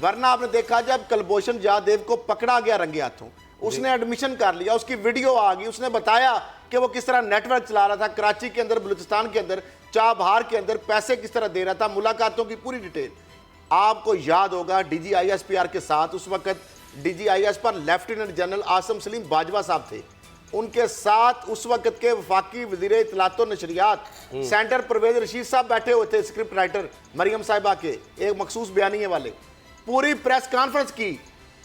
ورنہ آپ نے دیکھا جب کلبھوشن جادیو کو پکڑا گیا رنگے ہاتھوں اس نے ایڈمیشن کر لیا, اس کی ویڈیو آ گئی, اس نے بتایا کہ وہ کس طرح نیٹ ورک چلا رہا تھا کراچی کے اندر, بلوچستان کے اندر, چابہار کے اندر پیسے کس طرح دے رہا تھا, ملاقاتوں کی پوری ڈیٹیل. آپ کو یاد ہوگا D G I S P R کے ساتھ اس وقت ڈی جی آئی ایس پر لیفٹیننٹ جنرل عاصم سلیم باجوہ صاحب تھے, ان کے ساتھ اس وقت کے وفاقی وزیر اطلاعات و نشریات سینٹر پرویز رشید صاحب بیٹھے ہوئے تھے, اسکرپٹ رائٹر مریم صاحبہ کے ایک مخصوص بیانیے والے, پوری پریس کانفرنس کی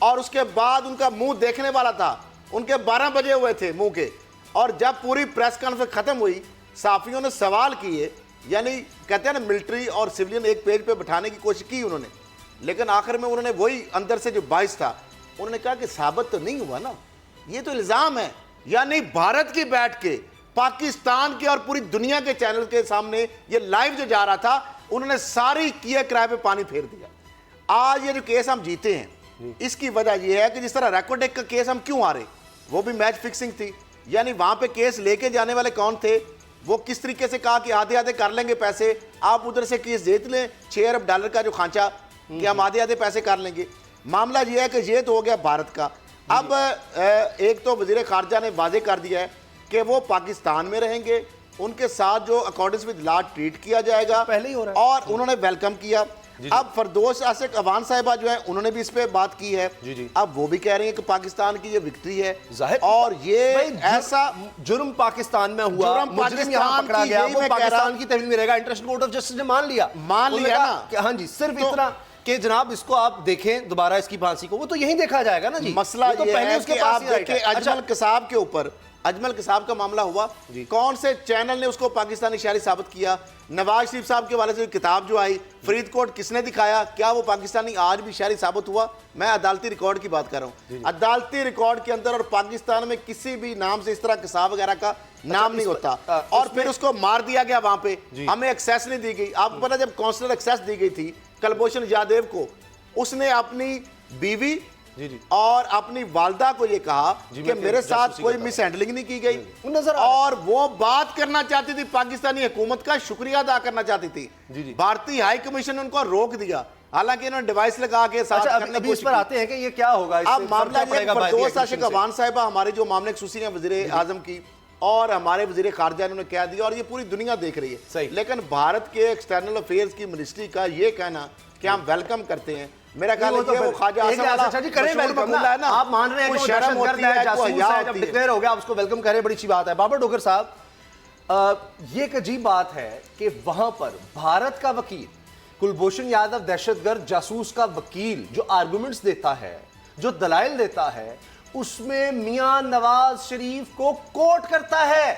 اور اس کے بعد ان کا منہ دیکھنے والا تھا, ان کے 12 بجے ہوئے تھے منہ کے, اور جب پوری پریس کانفرنس ختم ہوئی صحافیوں نے سوال کیے, یعنی کہتے ہیں نا ملٹری اور سیولین ایک پیج پہ بٹھانے کی کوشش کی انہوں نے, لیکن آخر میں انہوں نے وہی اندر سے جو باعث تھا انہوں نے کہا کہ ثابت تو نہیں ہوا نا, یہ تو الزام ہے. یعنی بھارت کی بیٹھ کے پاکستان کے اور پوری دنیا کے چینل کے سامنے یہ لائیو جو جا رہا تھا انہوں نے ساری کیے کرائے پہ پانی پھیر دیا. آج یہ جو کیس ہم جیتے ہیں اس کی وجہ یہ ہے کہ جس طرح ریکارڈ ایک کا کیس ہم کیوں آ رہے, وہ بھی میچ فکسنگ تھی, یعنی وہاں پہ کیس لے کے جانے والے کون تھے, وہ کس طریقے سے کہا کہ آدھے آدھے کر لیں گے پیسے, آپ ادھر سے کیس جیت لیں $6 ارب کا جو کھانچا کہ ہم آدھے آدھے پیسے کر لیں گے. معاملہ یہ ہے کہ یہ تو ہو گیا بھارت کا. اب ایک تو وزیر خارجہ نے واضح کر دیا ہے کہ وہ پاکستان میں رہیں گے, ان کے ساتھ جو اکارڈنس ود لا ٹریٹ کیا جائے گا, پہلے ہی ہو رہا ہے, اور انہوں نے ویلکم کیا. اب فردوس عاشق عوان صاحبہ جو ہیں انہوں نے بھی اس پہ بات کی ہے, اب وہ بھی کہہ رہے ہیں کہ پاکستان کی یہ وکٹری ہے, اور یہ ایسا جرم پاکستان میں ہوا, مجرم یہاں پکڑا گیا, وہ پاکستان کی تحویل میں رہے گا. انٹرنیشنل کورٹ آف جسٹس نے مان لیا نا کہ ہاں جی صرف اتنا کہ جناب اس کو آپ دیکھیں دوبارہ اس کی پھانسی کو, وہ تو یہیں دیکھا جائے گا نا جی. مسئلہ یہ ہے کہ آپ دیکھیں اجمل قصاب کے اوپر, اجمل قصاب کا معاملہ ہوا, کون سے چینل نے اس کو پاکستانی شہری ثابت کیا, نواز شریف صاحب کے والے سے کتاب جو آئی, فرید کوٹ کس نے دکھایا, کیا وہ پاکستانی آج بھی شہری ثابت ہوا؟ میں عدالتی ریکارڈ کی بات کر رہا ہوں, عدالتی ریکارڈ کے اندر اور پاکستان میں کسی بھی نام سے اس طرح قصاب وغیرہ کا نام نہیں ہوتا, اور پھر اس کو مار دیا گیا وہاں پہ, ہمیں ایکسیس نہیں دی گئی. آپ کو پتا جب کونسلر ایکسیس دی گئی تھی کلبھوشن جادیو کو, اس نے اپنی بیوی اور اپنی والدہ کو یہ کہا کہ میرے ساتھ کوئی مس ہینڈلنگ نہیں کی گئی, اور وہ بات کرنا چاہتی تھی, پاکستانی حکومت کا شکریہ ادا کرنا چاہتی تھی. بھارتی ہائی کمیشن نے ان کو روک دیا, حالانکہ انہوں نے ڈیوائس لگا کے ساتھ کرنے کی کوشش کی. آتے ہیں کہ یہ کیا ہوگا. اب معاملہ یہ فردوس عاشق عوان صاحبہ ہمارے جو معاملے خصوصی ہیں وزیر اعظم کی اور ہمارے وزیر خارجہ انہوں نے کہہ دیا, اور یہ پوری دنیا دیکھ رہی ہے, لیکن بھارت کے ایکسٹرنل افیئرز کی منسٹری کا یہ کہنا کہ ہم ویلکم کرتے ہیں, میرا خیال ہے کہ وہ خواجہ آپ مان رہے ہیں کہ وہ دہشت گرد ہے, جاسوس ہے, جب ڈکلیئر ہو گیا آپ اس کو ویلکم کریں, بڑی اچھی بات ہے. بابر ڈوگر صاحب, یہ ایک عجیب بات ہے کہ وہاں پر بھارت کا وکیل کلبھوشن یادو دہشت گرد جاسوس کا وکیل جو آرگومنٹس دیتا ہے, جو دلائل دیتا ہے, اس میں میاں نواز شریف کو کوٹ کرتا ہے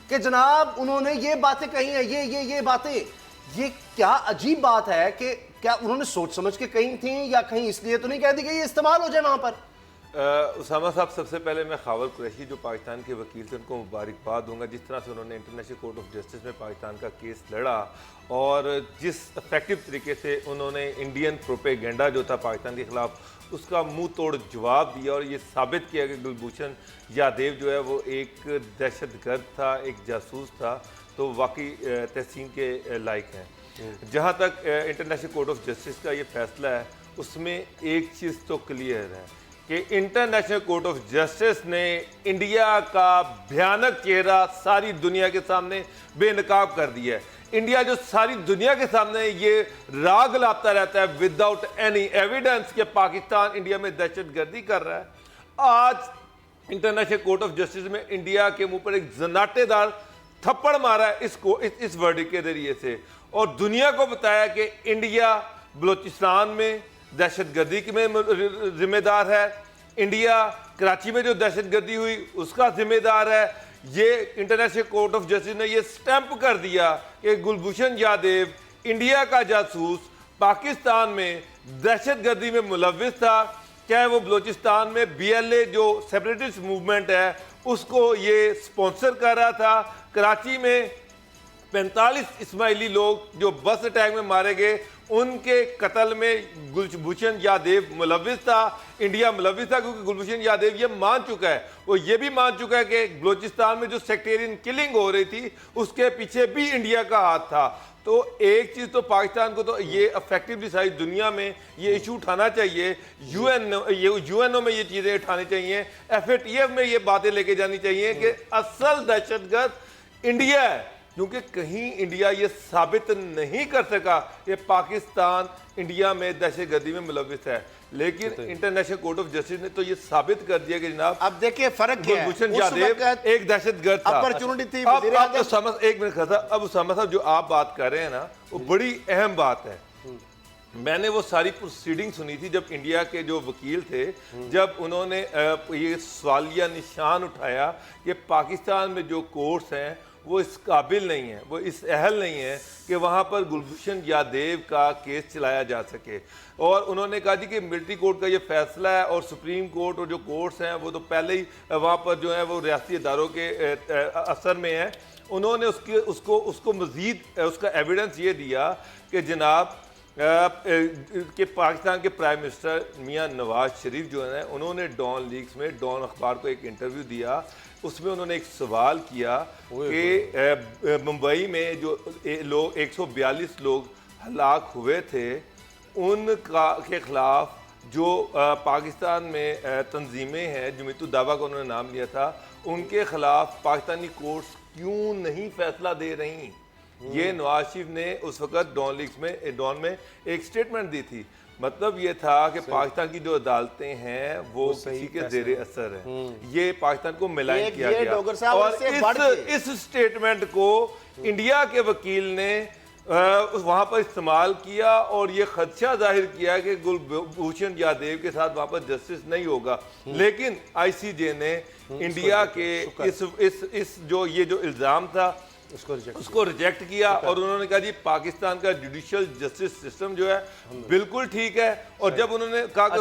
کہ جناب انہوں نے یہ باتیں کہی ہیں, یہ باتیں. یہ کیا عجیب بات ہے کہ کیا انہوں نے سوچ سمجھ کے کہیں تھیں یا کہیں اس لیے تو نہیں کہہ دی کہ یہ استعمال ہو جائے وہاں پر؟ اسامہ صاحب, سب سے پہلے میں خاور قریشی جو پاکستان کے وکیل تھے ان کو مبارکباد دوں گا, جس طرح سے انہوں نے انٹرنیشنل کورٹ آف جسٹس میں پاکستان کا کیس لڑا, اور جس افیکٹو طریقے سے انہوں نے انڈین پروپیگنڈا جو تھا پاکستان کے خلاف اس کا منہ توڑ جواب دیا, اور یہ ثابت کیا کہ کلبھوشن جادیو جو ہے وہ ایک دہشت گرد تھا, ایک جاسوس تھا, تو واقعی تحسین کے لائق ہیں. جہاں تک انٹرنیشنل کورٹ آف جسٹس کا یہ فیصلہ ہے, اس میں ایک چیز تو کلیئر ہے کہ انٹرنیشنل کورٹ آف جسٹس نے انڈیا کا بھیانک چہرہ ساری دنیا کے سامنے بے نقاب کر دیا ہے. انڈیا جو ساری دنیا کے سامنے یہ راگ لاتا رہتا ہے وداؤٹ اینی ایویڈنس کہ پاکستان انڈیا میں دہشت گردی کر رہا ہے, آج انٹرنیشنل کورٹ آف جسٹس میں انڈیا کے منہ پر ایک زناٹے دار تھپڑ مارا ہے اس ورڈکٹ کے ذریعے سے, اور دنیا کو بتایا کہ انڈیا بلوچستان میں دہشت گردی میں ذمہ دار ہے, انڈیا کراچی میں جو دہشت گردی ہوئی اس کا ذمہ دار ہے. یہ انٹرنیشنل کورٹ آف جسٹس نے یہ سٹیمپ کر دیا کہ کلبھوشن جادیو انڈیا کا جاسوس پاکستان میں دہشت گردی میں ملوث تھا, چاہے وہ بلوچستان میں BLA جو سیپریٹسٹ موومنٹ ہے اس کو یہ سپانسر کر رہا تھا, کراچی میں 45 اسماعیلی لوگ جو بس اٹیک میں مارے گئے ان کے قتل میں کلبھوشن جادیو ملوث تھا, انڈیا ملوث تھا, کیونکہ کلبھوشن جادیو یہ مان چکا ہے, وہ یہ بھی مان چکا ہے کہ بلوچستان میں جو سیکٹیرین کلنگ ہو رہی تھی اس کے پیچھے بھی انڈیا کا ہاتھ تھا. تو ایک چیز تو پاکستان کو تو یہ افیکٹولی ساری دنیا میں یہ ایشو اٹھانا چاہیے, یو این او میں یہ چیزیں اٹھانی چاہیے, ایف اے ٹی ایف میں یہ باتیں لے کے جانی چاہیے کہ اصل دہشت گرد انڈیا ہے, کیونکہ کہیں انڈیا یہ ثابت نہیں کر سکا کہ پاکستان انڈیا میں دہشت گردی میں ملوث ہے, لیکن انٹرنیشنل کورٹ آف جسٹس نے تو یہ ثابت کر دیا کہ جناب اب دیکھیں فرق کیا ہے, گلبھوشن یادیو ایک دہشت گرد تھا. اپرچونٹی تھی ایک منٹ خاصا, اب اسامہ صاحب جو آپ بات کر رہے ہیں نا وہ بڑی اہم بات ہے. میں نے وہ ساری پروسیڈنگ سنی تھی جب انڈیا کے جو وکیل تھے, جب انہوں نے یہ سوالیہ نشان اٹھایا کہ پاکستان میں جو کورٹس ہیں وہ اس قابل نہیں ہیں, وہ اس اہل نہیں ہیں کہ وہاں پر گلبھوشن یادیو کا کیس چلایا جا سکے. اور انہوں نے کہا جی کہ ملٹری کورٹ کا یہ فیصلہ ہے اور سپریم کورٹ اور جو کورٹس ہیں وہ تو پہلے ہی وہاں پر جو ہیں وہ ریاستی اداروں کے اثر میں ہیں. انہوں نے اس کو مزید اس کا ایویڈنس یہ دیا کہ جناب کہ پاکستان کے پرائم منسٹر میاں نواز شریف جو ہیں انہوں نے ڈان لیکس میں ڈان اخبار کو ایک انٹرویو دیا, اس میں انہوں نے ایک سوال کیا کہ ممبئی میں جو لوگ 142 لوگ ہلاک ہوئے تھے ان کے خلاف جو پاکستان میں تنظیمیں ہیں, جمیعت الدعوہ کا انہوں نے نام لیا تھا, ان کے خلاف پاکستانی کورٹس کیوں نہیں فیصلہ دے رہی. یہ نواز شریف نے اس وقت ڈان میں ایک سٹیٹمنٹ دی تھی. مطلب یہ تھا کہ پاکستان کی جو عدالتیں ہیں وہ کسی کے زیر اثر ہیں. یہ پاکستان کو ملائن کیا گیا اور اس سٹیٹمنٹ کو انڈیا کے وکیل نے وہاں پر استعمال کیا اور یہ خدشہ ظاہر کیا کہ گلبھوشن یادیو کے ساتھ وہاں پر جسٹس نہیں ہوگا. لیکن آئی سی جے نے انڈیا کے اس جو الزام تھا اس کو ریجیکٹ کیا اور انہوں نے کہا جی پاکستان کا جوڈیشل جسٹس سسٹم جو ہے بالکل ٹھیک ہے. اور جب انہوں نے کہا کہ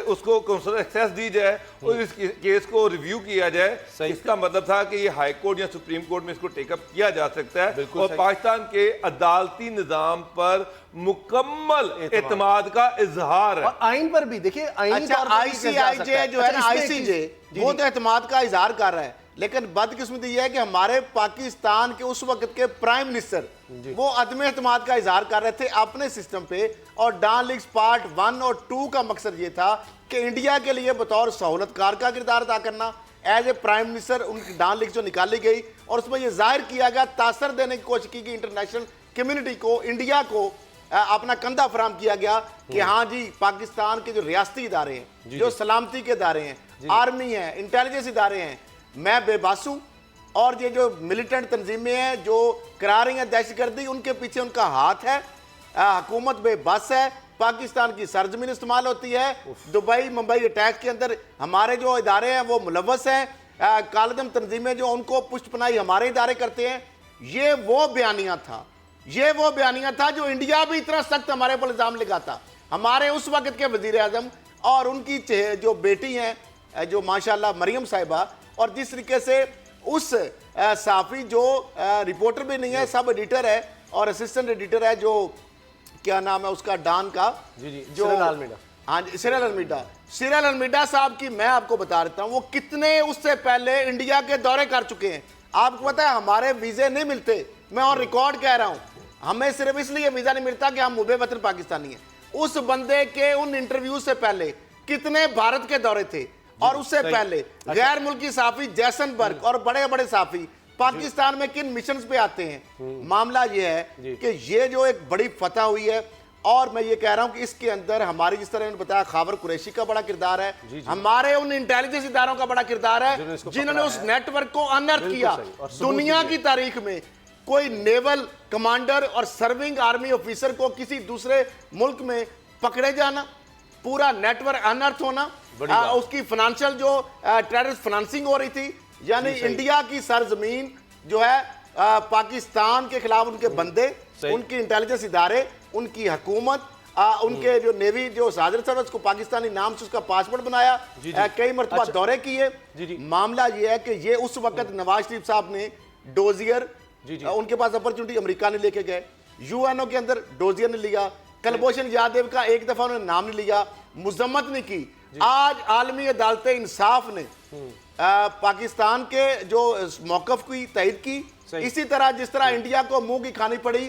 اس کو کنسولر ایکسیس دی جائے اور اس کیس کو ریویو کیا جائے, اس کا مطلب تھا کہ یہ ہائی کورٹ یا سپریم کورٹ میں اس کو ٹیک اپ کیا جا سکتا ہے اور پاکستان کے عدالتی نظام پر مکمل اعتماد کا اظہار ہے. اور آئین پر بھی دیکھیں, آئی سی آئی جے جو ہے نا, آئی سی جے وہ تو اعتماد کا اظہار کر رہا ہے, لیکن بدقسمتی یہ ہے کہ ہمارے پاکستان کے اس وقت کے پرائم منسٹر وہ عدم اعتماد کا اظہار کر رہے تھے اپنے سسٹم پہ. اور ڈان لیکس پارٹ 1 اور 2 کا مقصد یہ تھا کہ انڈیا کے لیے بطور سہولت کار کا کردار ادا کرنا. ایز اے پرائم منسٹر ان کی ڈان لیکس جو نکالی گئی اور اس میں یہ ظاہر کیا گیا, تاثر دینے کی کوشش کی کہ انٹرنیشنل کمیونٹی کو, انڈیا کو اپنا کندھا فراہم کیا گیا کہ ہاں جی پاکستان کے جو ریاستی ادارے ہیں, جو سلامتی کے ادارے ہیں, آرمی ہیں, انٹیلیجنس ادارے ہیں, میں بے باس ہوں, اور یہ جو ملیٹنٹ تنظیمیں ہیں جو کرا رہی ہیں دہشت گردی ان کے پیچھے ان کا ہاتھ ہے, حکومت بے بس ہے, پاکستان کی سرزمین استعمال ہوتی ہے, دبئی ممبئی اٹیک کے اندر ہمارے جو ادارے ہیں وہ ملوث ہیں, کالعدم تنظیمیں جو ان کو پشت پناہی ہمارے ادارے کرتے ہیں. یہ وہ بیانیہ تھا جو انڈیا بھی اتنا سخت ہمارے پر الزام لگاتا. ہمارے اس وقت کے وزیر اعظم اور ان کی جو بیٹی ہیں جو ماشاءاللہ مریم صاحبہ, اور جس طریقے سے اس صحافی جو رپورٹر بھی نہیں ہے, سب ایڈیٹر ہے اور اسسٹنٹ ایڈیٹر ہے, جو کیا نام ہے اس کا ڈان کا, جو ہاں جی سیریل المیڈا صاحب کی میں آپ کو بتا دیتا ہوں وہ کتنے اس سے پہلے انڈیا کے دورے کر چکے ہیں. آپ کو پتا ہے ہمارے ویزے نہیں ملتے, میں اور ریکارڈ کہہ رہا ہوں, ہمیں صرف اس لیے ویزا نہیں ملتا کہ ہم مبے وطن پاکستانی ہیں. اس بندے کے ان انٹرویو سے پہلے کتنے بھارت کے دورے تھے, اور اس سے پہلے غیر ملکی صحافی جیسن برگ اور بڑے بڑے صحافی پاکستان میں کن مشنز پہ آتے ہیں. معاملہ یہ ہے کہ یہ جو ایک بڑی فتح ہوئی ہے, اور میں یہ کہہ رہا ہوں کہ اس کے اندر ہماری جس طرح انہوں نے بتایا خاور قریشی کا بڑا کردار ہے, ہمارے ان انٹیلیجنس اداروں کا بڑا کردار ہے جنہوں نے اس نیٹ ورک کو انرتھ کیا. دنیا کی تاریخ میں کوئی نیول کمانڈر اور سرونگ آرمی آفیسر کو کسی دوسرے ملک میں پکڑے جانا, پورا نیٹ ورک انرتھ ہونا, اس کی فنانشل جو ٹیررسٹ فنانسنگ ہو رہی تھی, یعنی انڈیا کی سرزمین جو ہے پاکستان کے خلاف ان کے بندے, ان کی انٹیلیجنس ادارے, ان کی حکومت, ان کے جو نیوی جو حاضر سروس کو پاکستانی نام سے اس کا پاسپورٹ بنایا, کئی مرتبہ دورے کیے. معاملہ یہ ہے کہ یہ اس وقت نواز شریف صاحب نے ڈوزیئر, ان کے پاس اپرچونٹی امریکہ نے لے کے گئے, یو این او کے اندر ڈوزیئر نے لیا, کلبھوشن یادیو کا ایک دفعہ انہوں نے نام نہیں لیا, مذمت نہیں کی. آج عالمی عدالت انصاف نے پاکستان کے جو موقف کی تائید کی, اسی طرح جس طرح انڈیا کو منہ کی کھانی پڑی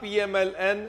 PMLN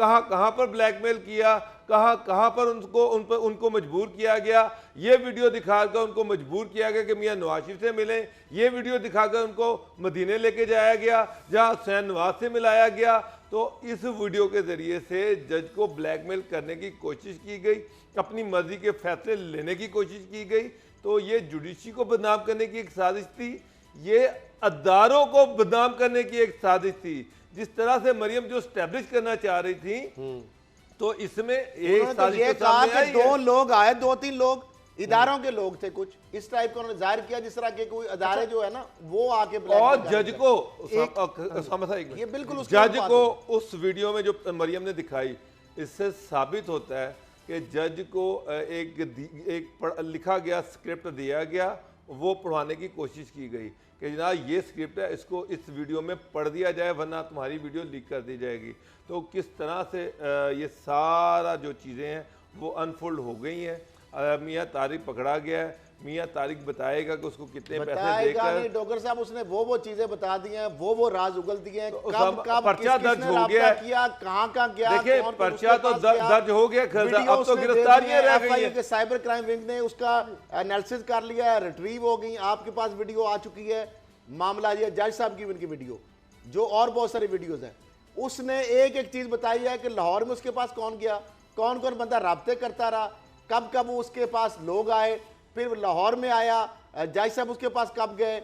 کہاں کہاں پر بلیک میل کیا, کہاں کہاں پر ان کو مجبور کیا گیا. یہ ویڈیو دکھا کر ان کو مجبور کیا گیا کہ میاں نواز شریف سے ملیں. یہ ویڈیو دکھا کر ان کو مدینے لے کے جایا گیا جہاں حسین نواز سے ملایا گیا. تو اس ویڈیو کے ذریعے سے جج کو بلیک میل کرنے کی کوشش کی گئی, اپنی مرضی کے فیصلے لینے کی کوشش کی گئی. تو یہ جوڈیشری کو بدنام کرنے کی ایک سازش تھی, یہ اداروں کو بدنام کرنے کی ایک سازش تھی. جس طرح سے مریم جو اسٹیبلش کرنا چاہ رہی تھی, تو اس میں ایک سازش یہ تو کہا سامنے کہ آئی دو ہے. لوگ آئے, 2-3 لوگ اداروں کے لوگ تھے, کچھ اس ٹائپ کو انہوں نے ظاہر کیا جس طرح کے کوئی ادارے جو ہے نا وہ آ کے اور جج کو یہ بالکل اس جج کو اس ویڈیو میں جو مریم نے دکھائی, اس سے ثابت ہوتا ہے کہ جج کو ایک لکھا گیا اسکرپٹ دیا گیا, وہ پڑھوانے کی کوشش کی گئی کہ جناب یہ اسکرپٹ ہے, اس کو اس ویڈیو میں پڑھ دیا جائے ورنہ تمہاری ویڈیو لیک کر دی جائے گی. تو کس طرح سے یہ سارا جو چیزیں ہیں وہ انفولڈ ہو گئی ہیں. میاں طارق پکڑا گیا ہے, میاں طارق بتائے گا کہ اس کو کتنے پیسے دے کر. ڈوگر صاحب اس نے وہ چیزیں بتا دی ہیں, وہ راز اگل دیے ہیں, کب پرچہ درج ہو گیا ہے, کہاں گیا. دیکھیں پرچہ تو درج ہو گیا, اب تو گرفتاریاں رہ گئی ہیں. سائبر کرائم ونگ نے اس کا انالیسس کر لیا ہے, ریٹریو ہو گئی, آپ کے پاس ویڈیو آ چکی ہے. معاملہ یہ جج صاحب کی ان کی ویڈیو جو اور بہت ساری ویڈیوز ہیں, اس نے ایک چیز بتائی ہے کہ لاہور میں اس کے پاس کون گیا, کون بندہ رابطے کرتا رہا, کب وہ اس کے پاس لوگ آئے, پھر لاہور میں آیا, جج صاحب اس کے پاس کب گئے.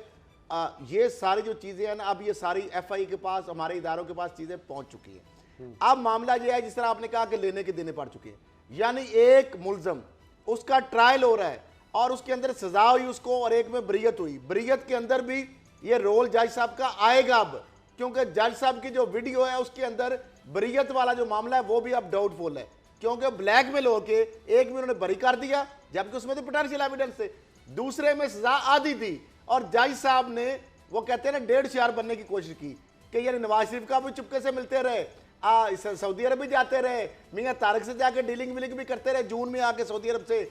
یہ ساری جو چیزیں ہیں نا, اب یہ ساری ایف آئی کے پاس, ہمارے اداروں کے پاس چیزیں پہنچ چکی ہیں. اب معاملہ یہ ہے جس طرح آپ نے کہا کہ لینے کے دینے پڑ چکے ہیں, یعنی ایک ملزم اس کا ٹرائل ہو رہا ہے اور اس کے اندر سزا ہوئی اس کو, اور ایک میں بریت ہوئی. بریت کے اندر بھی یہ رول جج صاحب کا آئے گا اب, کیونکہ جج صاحب کی جو ویڈیو ہے اس کے اندر بریت والا جو معاملہ ہے وہ بھی اب ڈاؤٹ فل ہے, کیونکہ بلیک میل ہو کے ایک میں انہوں نے بری کر دیا جبکہ اس میں تو پوٹینشیل ایویڈنس تھے, دوسرے میں سزا آدھی تھی, اور جج صاحب نے وہ کہتے ہیں نا 1.5 بننے کی کوشش کی کہ یعنی نواز شریف کا بھی چپکے سے ملتے رہے, سعودی عرب بھی جاتے رہے, میاں طارق سے جا کے ڈیلنگ ویلنگ بھی کرتے رہے جون میں آ کے سعودی عرب سے.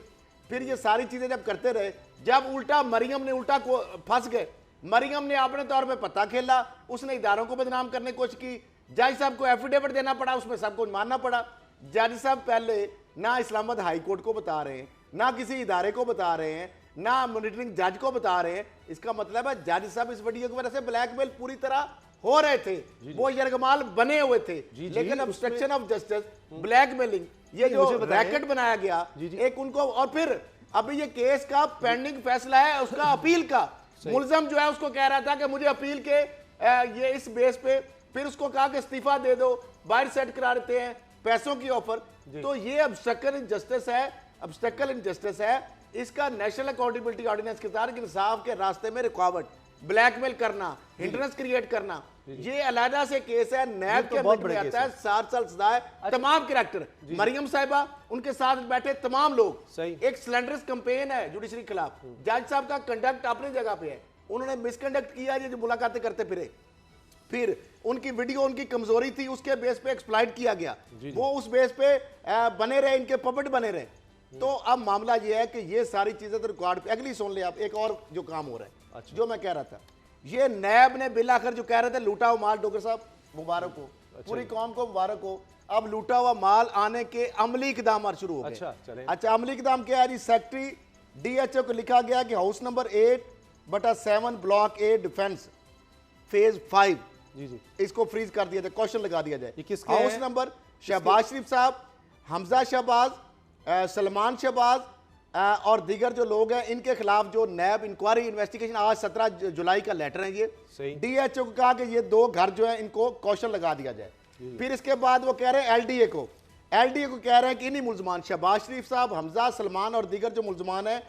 پھر یہ ساری چیزیں جب کرتے رہے, جب الٹا مریم نے الٹا کو پھنس گئے, مریم نے اپنے طور پہ پتہ کھیلا, اس نے اداروں کو بدنام کرنے کی کوشش کی, جج صاحب کو ایفیڈیوٹ دینا پڑا, اس میں سب کو ماننا پڑا. جج صاحب پہلے نہ اسلام آباد ہائی کورٹ کو بتا رہے ہیں, نہ کسی ادارے کو بتا رہے ہیں, نہ مانیٹرنگ جج کو بتا رہے ہیں. اس کا مطلب ہے جج صاحب اس ویڈیو کی وجہ سے بلیک میل پوری طرح ہو رہے تھے, وہ یرغمال بنے ہوئے تھے, لیکن obstruction of justice, black mailing, یہ جو ریکٹ بنایا گیا ایک ان کو. اور پھر ابھی یہ کیس کا پینڈنگ فیصلہ ہے اس کا اپیل کا, ملزم جو ہے اس کو کہہ رہا تھا کہ مجھے اپیل کے یہ اس بیس پہ, پھر اس کو کہا کہ استعفیٰ دے دو, باہر سیٹ کرا دیتے ہیں پیسوں کی آفر. تو یہ obstacle in justice ہے, obstacle in justice ہے. اس کا نیشنل اکاؤنٹیبلٹی آرڈیننس کے تحت انصاف کے راستے میں رکاوٹ, بلیک میل کرنا, ہنڈرنس کریٹ کرنا, یہ علیحدہ سے کیس ہے. نیب کے اندر میں آتا ہے 7 سال سزا ہے. تمام کریکٹر, مریم صاحبہ, ان کے ساتھ بیٹھے تمام لوگ, ایک سلینڈرس کمپین ہے جوڈیشری کے خلاف. جج صاحب کا کنڈکٹ اپنی جگہ پہ ہے, انہوں نے مس کنڈکٹ کیا, یہ جو ملاقاتیں کرتے پھرے, پھر ان کی ویڈیو ان کی کمزوری تھی, اس کے بیس پہ ایکسپلائٹ کیا گیا, وہ اس بیس پہ بنے رہے, ان کے پپٹ بنے رہے. تو اب معاملہ یہ ہے کہ یہ ساری چیزیں تو ریکارڈ پہ. اگلی سن لیں آپ, ایک اور جو کام ہو رہا ہے, جو میں کہہ رہا تھا, یہ نیب نے بالآخر جو کہہ رہے تھے لوٹا ہوا مال, ڈوگر صاحب مبارک ہو, پوری قوم کو مبارک ہو, اب لوٹا ہوا مال آنے کے عملی اقدامات شروع ہو گئے. اچھا عملی اقدام کیا ہے جی؟ سیکٹری ڈی ایچ او کو لکھا گیا کہ house number 8/7 block A defence phase 5 اس کو فریز کر دیا جائے, کوشچن لگا دیا جائے. ہاؤس نمبر شہباز شریف صاحب, حمزہ شہباز, سلمان شہباز اور دیگر جو لوگ ہیں, ان کے خلاف جو نیب انکوائری انویسٹیگیشن, آج 17 جولائی کا لیٹر ہے یہ, ڈی ایچ او کو کہا کہ یہ 2 گھر جو ہیں ان کو کوشچن لگا دیا جائے. پھر اس کے بعد وہ کہہ رہے ہیں ایل ڈی اے کو کہہ رہے ہیں کہ انہی ملزمان شہباز شریف صاحب, حمزہ, سلمان اور دیگر جو ملزمان ہیں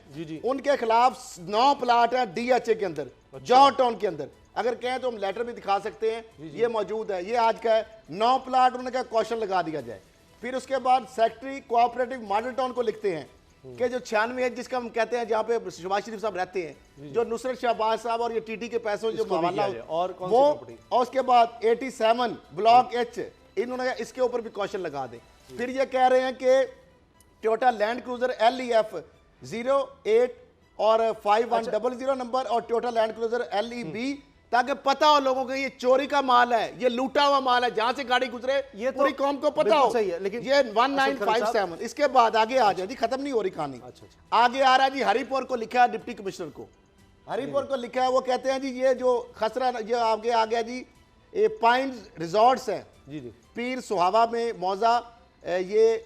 ان کے خلاف 9 پلاٹ ہیں ڈی ایچ اے کے اندر, جوہر ٹاؤن کے اندر. اگر کہیں تو ہم لیٹر بھی دکھا سکتے ہیں, یہ موجود ہے, یہ آج کا ہے. 9 پلاٹ انہوں نے کہا کوشچن لگا دیا جائے. پھر اس کے بعد سیکٹری کوآپریٹو ماڈل ٹاؤن کو لکھتے ہیں کہ جو 96 ہے جس کا ہم کہتے ہیں جہاں پہ شہباز شریف صاحب رہتے ہیں, جو نصرت شہباز صاحب اور یہ ٹی ٹی کے پیسوں جو حوالہ وہ, اور اس کے بعد 87 بلاک H انہوں نے اس کے اوپر بھی کوشچن لگا دیں. پھر یہ کہہ رہے ہیں کہ ٹویوٹا لینڈ کروزر LEF 08 اور 5100 نمبر, اور ٹویوٹا لینڈ کروزر LEB تاکہ پتا ہو لوگوں کو یہ چوری کا مال ہے, یہ لوٹا ہوا مال ہے, جہاں سے گاڑی گزرے یہ تو پوری قوم کو پتا ہو. لیکن یہ 1957 اس کے بعد آگے آ جائے جی, ختم نہیں ہو رہی کہانی. آگے آ رہا ہے جی, ہری پور کو لکھا ہے ڈپٹی کمشنر کو, ہری پور کو لکھا ہے, وہ کہتے ہیں جی یہ جو خسرہ یہ آگے آ گیا جی, یہ پائنز ریزورٹس ہیں پیر سہاوا میں موزہ, یہ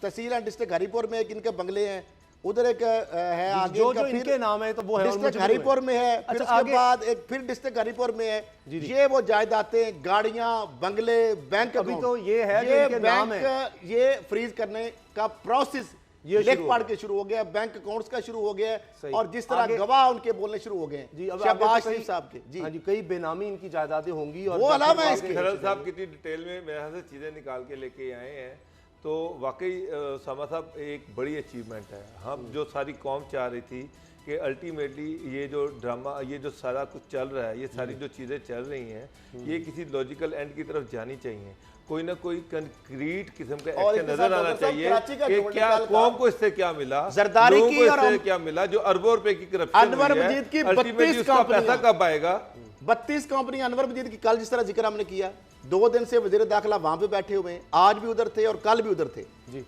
تحصیل ہے ڈسٹرکٹ ہری پور میں, ایک ان کے بنگلے ہیں, ادھر ایک ہے آگے جو ان کے نام ہے تو وہ ہے ڈسٹرکٹ ہری پور میں ہے, پھر اس کے بعد ایک پھر ڈسٹرکٹ ہری پور میں ہے. یہ وہ جائیدادیں, گاڑیاں, بنگلے, بینک ابھی تو یہ ہے جو ان کے نام ہے, یہ فریز کرنے کا پروسیس لکھ پڑھ کے شروع ہو گیا, بینک اکاؤنٹس کا شروع ہو گیا, اور جس طرح گواہ ان کے بولنے شروع ہو گئے ہیں شہباز شریف صاحب کے. جی کئی بے نامی ان کی جائیدادیں ہوں گی, اور وہ علاوہ ہے اس کے. کھرل صاحب کتنی ڈیٹیل میں میرے سے چیزیں نکال کے لے کے آئے ہیں, تو واقعی اسامہ صاحب ایک بڑی اچیومنٹ ہے. ہم جو ساری قوم چاہ رہی تھی کہ الٹیمیٹلی یہ جو ڈرامہ, یہ جو سارا کچھ چل رہا ہے, یہ ساری جو چیزیں چل رہی ہیں, یہ کسی لاجیکل اینڈ کی طرف جانی چاہیے. کوئی نہ کوئی کنکریٹ قسم کا ایکشن نظر آنا چاہیے کہ کیا قوم کو اس سے کیا ملا, زرداری لوگوں کی کو اور اس سے کیا ملا, جو اربوں روپے کی کرپشن انور مجید کی 32 اس کا پیسہ کب آئے گا. 32 کمپنیاں انور مجید کی, کل جس طرح ذکر ہم نے کیا, 2 دن سے وزیر داخلہ وہاں پہ بیٹھے ہوئے ہیں, آج بھی ادھر تھے اور کل بھی ادھر تھے.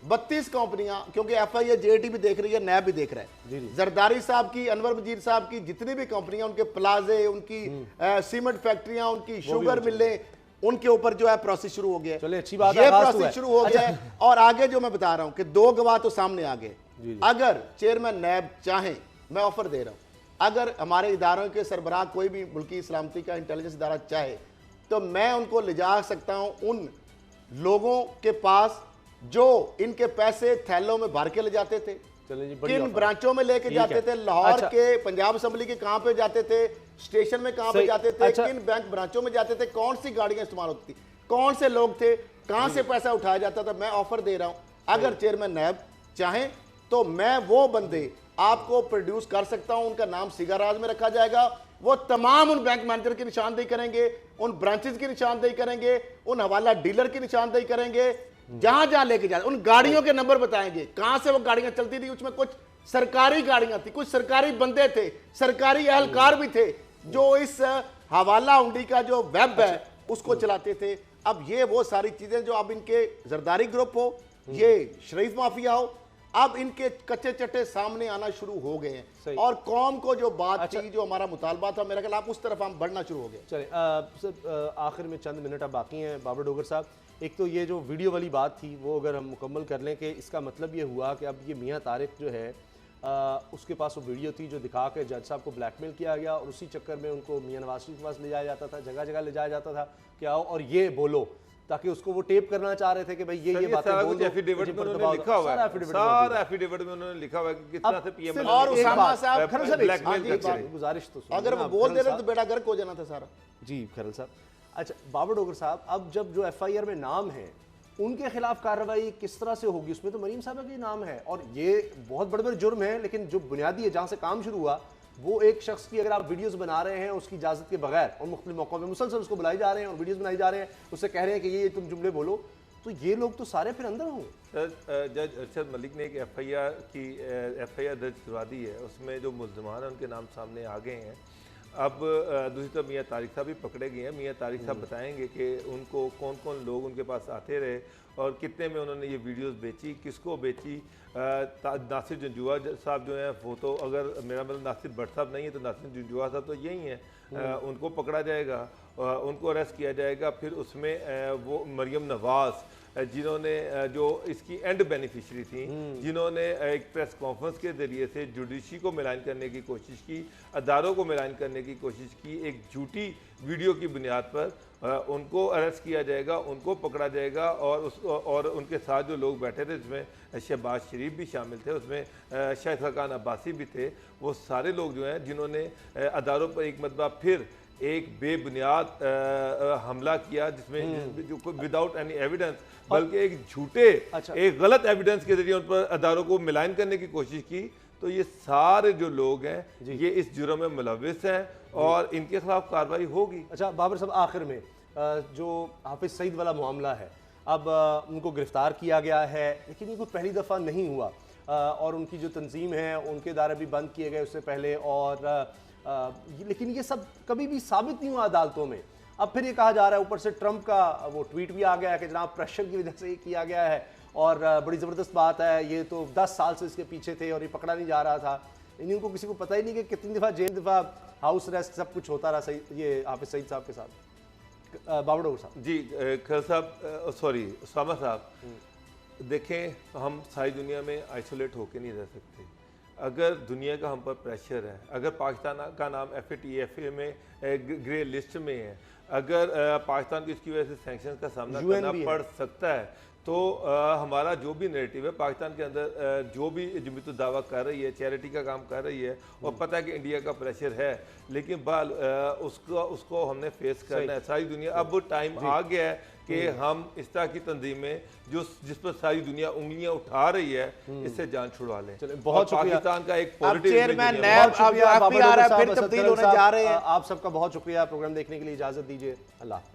32 کمپنیاں, کیونکہ ایف آئی اے جے ٹی بھی دیکھ رہی ہے, نیب بھی دیکھ رہا ہے. زرداری صاحب کی, انور مجید صاحب کی جتنی بھی کمپنیاں, ان کے پلازے, ان کی سیمنٹ فیکٹریاں, ان کی شوگر ملیں, ان کے اوپر جو ہے پروسیس شروع ہو گیا. چلے اچھی بات ہے, یہ پروسیس شروع ہو گیا ہے. اور آگے جو میں بتا رہا ہوں کہ 2 گواہ تو سامنے آ گئے. اگر چیئرمین نیب چاہیں, میں آفر دے رہا ہوں, اگر ہمارے اداروں کے سربراہ کوئی بھی ملکی سلامتی کا انٹیلیجنس ادارہ چاہے تو میں ان کو لے جا سکتا ہوں ان لوگوں کے پاس جو ان کے پیسے تھیلوں میں بھر کے لے جاتے تھے, کن برانچوں میں لے کے جاتے تھے, لاہور کے پنجاب اسمبلی کے کہاں پہ جاتے تھے, اسٹیشن میں کہاں پہ جاتے تھے, کن بینک برانچوں میں جاتے تھے, کون سی گاڑیاں استعمال ہوتی تھی, کون سے لوگ تھے, کہاں سے پیسہ اٹھایا جاتا تھا. میں آفر دے رہا ہوں, اگر چیئرمین نیب چاہیں تو میں وہ بندے آپ کو پروڈیوس کر سکتا ہوں, ان کا نام سیگا راز میں رکھا جائے گا. وہ تمام ان بینک مینیجر کی نشاندہی کریں گے, ان برانچز کی نشاندہی کریں گے, ان حوالہ ڈیلر کی نشاندہی کریں گے, جہاں جہاں لے کے جائیں, ان گاڑیوں کے نمبر بتائیں گے, کہاں سے وہ گاڑیاں چلتی تھی. اس میں کچھ سرکاری گاڑیاں تھی, کچھ سرکاری بندے تھے, سرکاری اہلکار بھی تھے جو اس حوالہ ہنڈی کا جو ویب ہے اس کو چلاتے تھے. اب یہ وہ ساری چیزیں جو اب ان کے زرداری گروپ ہو, یہ شریف مافیا ہو, اب ان کے کچے چٹے سامنے آنا شروع ہو گئے ہیں, اور قوم کو جو بات تھی, جو ہمارا مطالبہ تھا, میرا خیال آپ اس طرف ہم بڑھنا شروع ہو گئے. چلیں آخر میں چند منٹ اب باقی ہیں بابر ڈوگر صاحب. ایک تو یہ جو ویڈیو والی بات تھی وہ اگر ہم مکمل کر لیں کہ اس کا مطلب یہ ہوا کہ اب یہ میاں طارق جو ہے اس کے پاس وہ ویڈیو تھی جو دکھا کے جج صاحب کو بلیک میل کیا گیا, اور اسی چکر میں ان کو میاں نواز شریف کے پاس لے جایا جاتا تھا, جگہ جگہ لے جایا جاتا تھا کہ آؤ اور یہ بولو, تاکہ اس کو وہ ٹیپ کرنا چاہ رہے تھے کہ بھئی یہ باتیں بول دو. ایفیڈیوٹ میں انہوں نے لکھا ہوا ہے, سارا ایفیڈیوٹ میں انہوں نے لکھا ہوا ہے کہ کس طرح سے پی ایم اور اسامہ صاحب بلیک میل کرتے ہیں. گزارش تو اگر وہ بول دے رہے تو بیڑا گرک ہو جانا تھا سارا. جی کھرل صاحب. اچھا بابر ڈوگر صاحب, اب جب جو ایف آئی آر میں نام ہے ان کے خلاف کارروائی کس طرح سے ہوگی؟ اس میں تو مریم صاحبہ کا نام ہے, اور یہ بہت بڑے بڑے جرم ہیں, لیکن جو بنیادی ہے جہاں سے کام شروع ہوا وہ ایک شخص کی اگر آپ ویڈیوز بنا رہے ہیں اس کی اجازت کے بغیر, اور مختلف موقعوں پہ مسلسل اس کو بلائے جا رہے ہیں اور ویڈیوز بنائی جا رہے ہیں, اس سے کہہ رہے ہیں کہ یہ تم جملے بولو, تو یہ لوگ تو سارے پھر اندر ہوں گے. جج ارشد ملک نے ایک ایف آئی آر درج کروا دی ہے, اس میں جو ملزمان ہیں ان کے نام سامنے آ گئے ہیں. اب دوسری طرف میاں طارق صاحب بھی پکڑے گئے ہیں. میاں طارق صاحب بتائیں گے کہ ان کو کون کون لوگ ان کے پاس آتے رہے اور کتنے میں انہوں نے یہ ویڈیوز بیچی, کس کو بیچی. ناصر جنجوعہ صاحب جو ہیں وہ تو, اگر میرا مطلب ناصر بٹ صاحب نہیں ہے تو ناصر جنجوعہ صاحب تو یہی ہیں, ان کو پکڑا جائے گا, ان کو اریسٹ کیا جائے گا. پھر اس میں وہ مریم نواز جنہوں نے جو اس کی اینڈ بینیفیشری تھیں, جنہوں نے ایک پریس کانفرنس کے ذریعے سے جوڈیشری کو ملائن کرنے کی کوشش کی, اداروں کو ملائن کرنے کی کوشش کی, ایک جھوٹی ویڈیو کی بنیاد پر ان کو اریسٹ کیا جائے گا, ان کو پکڑا جائے گا. اور ان کے ساتھ جو لوگ بیٹھے تھے, جس میں شہباز شریف بھی شامل تھے, اس میں شاہد خاقان عباسی بھی تھے, وہ سارے لوگ جو ہیں جنہوں نے اداروں پر ایک مرتبہ پھر ایک بے بنیاد حملہ کیا, جس میں وداؤٹ اینی ایویڈنس, بلکہ ایک جھوٹے ایک غلط ایویڈنس کے ذریعے ان پر اداروں کو ملائن کرنے کی کوشش کی. تو یہ سارے جو لوگ ہیں یہ اس جرم میں ملوث ہیں اور ان کے خلاف کارروائی ہوگی. اچھا بابر صاحب, آخر میں جو حافظ سعید والا معاملہ ہے, اب ان کو گرفتار کیا گیا ہے, لیکن یہ کوئی پہلی دفعہ نہیں ہوا, اور ان کی جو تنظیم ہے ان کے ادارے بھی بند کیے گئے اس سے پہلے, اور لیکن یہ سب کبھی بھی ثابت نہیں ہوا عدالتوں میں. اب پھر یہ کہا جا رہا ہے اوپر سے ٹرمپ کا وہ ٹویٹ بھی آ گیا ہے کہ جناب پریشر کی وجہ سے یہ کیا گیا ہے, اور بڑی زبردست بات ہے, یہ تو 10 سال سے اس کے پیچھے تھے اور یہ پکڑا نہیں جا رہا تھا. ان کو کسی کو پتہ ہی نہیں کہ کتنی دفعہ جیل, دفعہ ہاؤس ریسٹ, سب کچھ ہوتا رہا یہ حافظ سعید صاحب کے ساتھ. بابر ڈور صاحب. جی خیر صاحب, سوری اسامہ صاحب, دیکھیں ہم ساری دنیا میں آئسولیٹ ہو کے نہیں رہ سکتے. اگر دنیا کا ہم پر پریشر ہے, اگر پاکستان کا نام FATF میں گرے لسٹ میں ہے, اگر پاکستان کو اس کی وجہ سے سینکشن کا سامنا کرنا پڑ سکتا ہے, تو ہمارا جو بھی نیریٹیو ہے پاکستان کے اندر, جو بھی جمعیت الدعویٰ کر رہی ہے, چیریٹی کا کام کر رہی ہے, اور پتہ ہے کہ انڈیا کا پریشر ہے, لیکن بال اس کو ہم نے فیس کرنا ہے. ساری دنیا, اب ٹائم آ گیا ہے کہ ہم اس طرح کی تنظیمیں جس پر ساری دنیا انگلیاں اٹھا رہی ہے, اس سے جان چھڑوا لیں. بہت شکریہ. پاکستان کا ایک اب پوزیٹیو چیئرمین نیب اب FP آ رہا ہے, پھر تبدیل ہونے جا رہے ہیں. آپ سب کا بہت شکریہ پروگرام دیکھنے کے لیے. اجازت دیجیے, اللہ حافظ.